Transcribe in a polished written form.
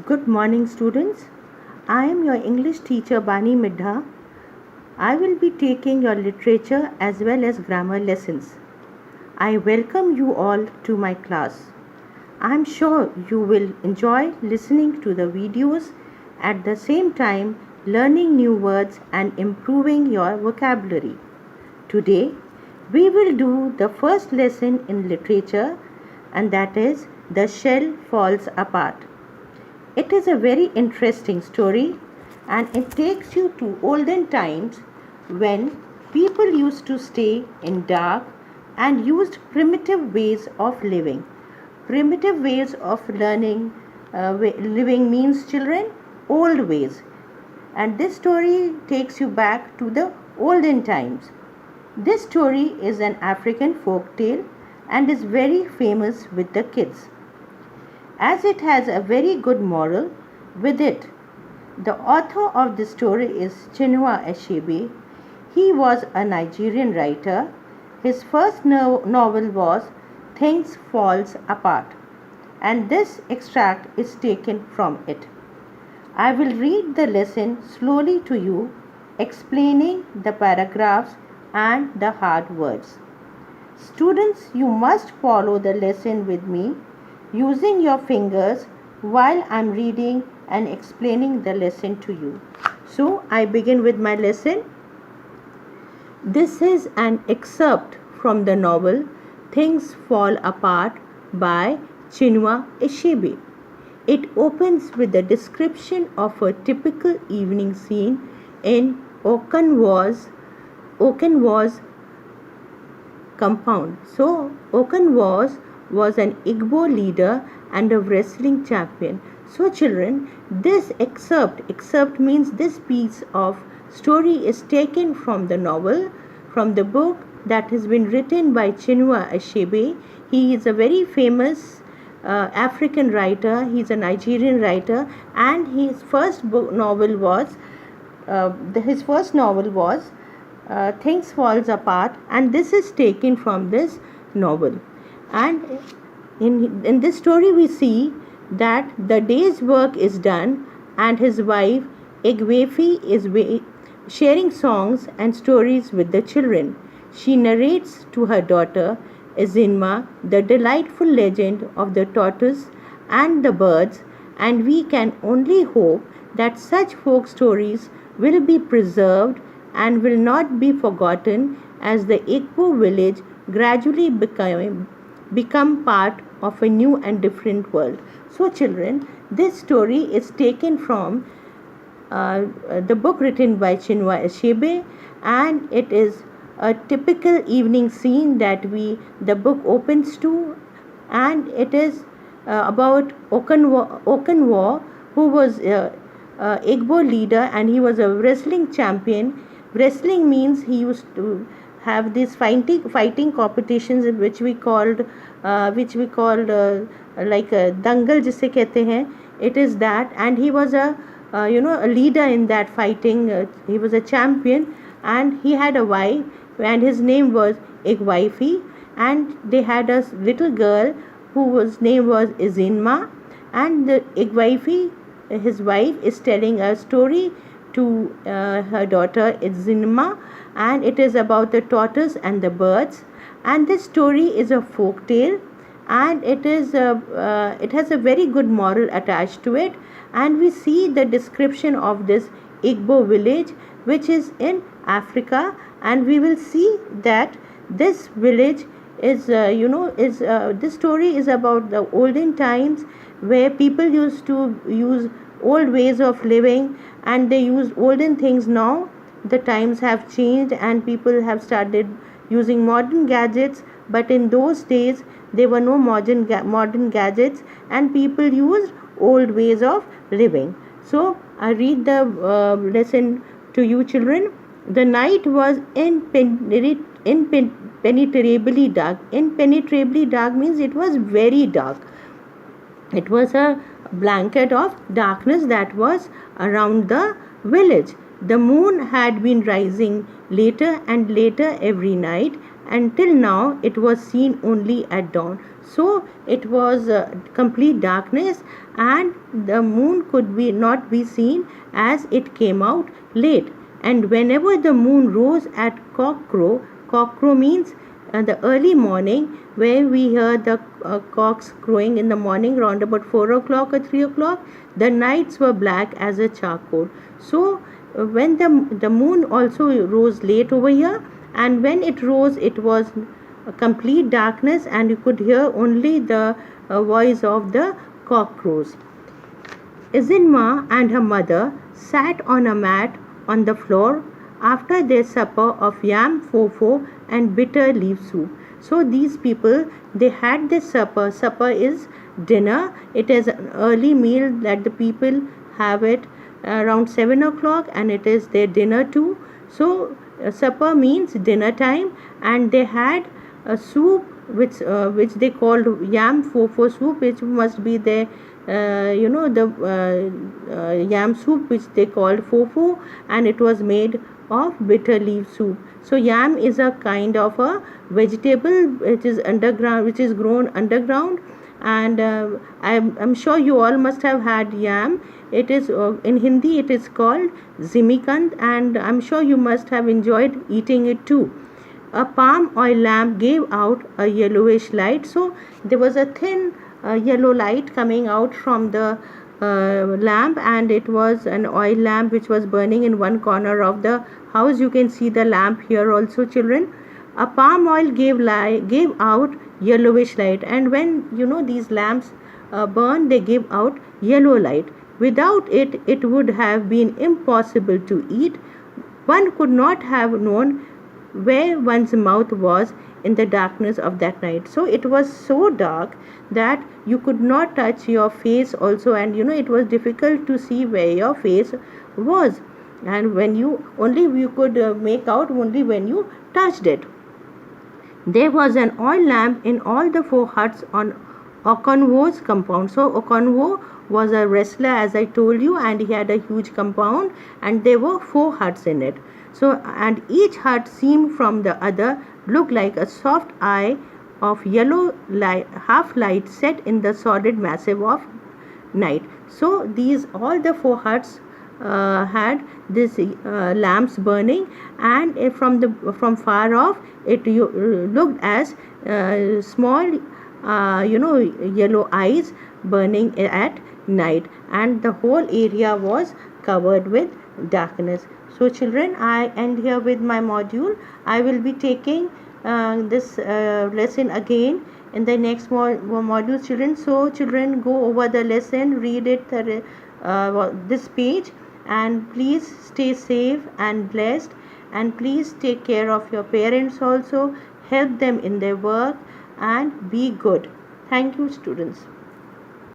Good morning, students. I am your English teacher Bani Midha. I will be taking your literature as well as grammar lessons. I welcome you all to my class. I am sure you will enjoy listening to the videos, at the same time learning new words and improving your vocabulary. Today, we will do the first lesson in literature, and that is The Shell Falls Apart. It is a very interesting story, and it takes you to olden times when people used to stay in dark and used primitive ways of living. Primitive ways of living means, children, old ways. And this story takes you back to the olden times. This story is an African folk tale and is very famous with the kids, as it has a very good moral with it. The author of the story is Chinua Achebe. He was a Nigerian writer. His first novel was Things Falls Apart, and this extract is taken from it. I will read the lesson slowly to you, explaining the paragraphs and the hard words. Students, you must follow the lesson with me using your fingers while I am reading and explaining the lesson to you. So I begin with my lesson. This is an excerpt from the novel Things Fall Apart by Chinua Achebe. It opens with a description of a typical evening scene in Okanwa's compound. So Okanwas was an Igbo leader and a wrestling champion. So children, this excerpt means this piece of story is taken from the novel, from the book that has been written by Chinua Achebe. He is a very famous African writer. He is a Nigerian writer, and his first novel was Things Falls Apart, and this is taken from this novel. And in this story we see that the day's work is done and his wife Egwefi is sharing songs and stories with the children. She narrates to her daughter Ezinma the delightful legend of the tortoise and the birds, and we can only hope that such folk stories will be preserved and will not be forgotten as the Igbo village gradually become part of a new and different world. So children, this story is taken from the book written by Chinua Achebe, and it is a typical evening scene that the book opens to, and it is about Okanwa, who was Igbo leader, and he was a wrestling champion. Wrestling means he used to have these fighting competitions which we called like dangal जिसे कहते हैं. It is that, and he was a leader in that fighting. He was a champion, and he had a wife, and his name was Egwaifi, and they had a little girl whose name was Ezinma, and the Egwaifi, his wife, is telling a story to her daughter Ezinma, and it is about the tortoise and the birds. And this story is a folk tale, and it has a very good moral attached to it. And we see the description of this Igbo village, which is in Africa, and we will see that this village is this story is about the olden times where people used to use old ways of living, and they use olden things. Now the times have changed and people have started using modern gadgets, but in those days there were no modern gadgets, and people used old ways of living. So I read the lesson to you, children. The night was impenetrably dark. Impenetrably dark means it was very dark. It was a blanket of darkness that was around the village. The moon had been rising later and later every night, until now it was seen only at dawn. So it was complete darkness, and the moon could be not be seen as it came out late. And whenever the moon rose at cock crow means the early morning, where we hear the cocks crowing in the morning round about 4 o'clock or 3 o'clock, the nights were black as a charcoal. So when the moon also rose late over here, and when it rose it was a complete darkness, and you could hear only the voice of the cock crows. Isinma and her mother sat on a mat on the floor after their supper of yam fofo and bitter leaf soup. So these people, they had their supper. Supper is dinner. It is an early meal that the people have it around 7 o'clock, and it is their dinner too. So supper means dinner time, and they had a soup which they called yam fofo soup, which must be their the yam soup which they called fofo, and it was made of bitter leaf soup. So yam is a kind of a vegetable which is underground, which is grown underground, and I'm sure you all must have had yam. It is in Hindi it is called zimikand, and I'm sure you must have enjoyed eating it too. A palm oil lamp gave out a yellowish light. So there was a thin yellow light coming out from the lamp, and it was an oil lamp which was burning in one corner of the house. You can see the lamp here also, children. A palm oil gave out yellowish light, and when these lamps burn, they give out yellow light. Without it, it would have been impossible to eat. One could not have known where one's mouth was in the darkness of that night. So it was so dark that you could not touch your face also, and it was difficult to see where your face was, and when you could make out only when you touched it. There was an oil lamp in all the 4 huts on Okonwo's compound. So Okonwo was a wrestler, as I told you, and he had a huge compound, and there were 4 huts in it. So, and each hut seemed from the other looked like a soft eye of yellow light, half light set in the solid massive of night. So these all the 4 huts had this lamps burning, and from far off it looked as small yellow eyes burning at night, and the whole area was covered with darkness. So children, I end here with my module. I will be taking this lesson again in the next module, children. So children, go over the lesson, read it this page, and please stay safe and blessed, and please take care of your parents also, help them in their work, and be good. Thank you, students.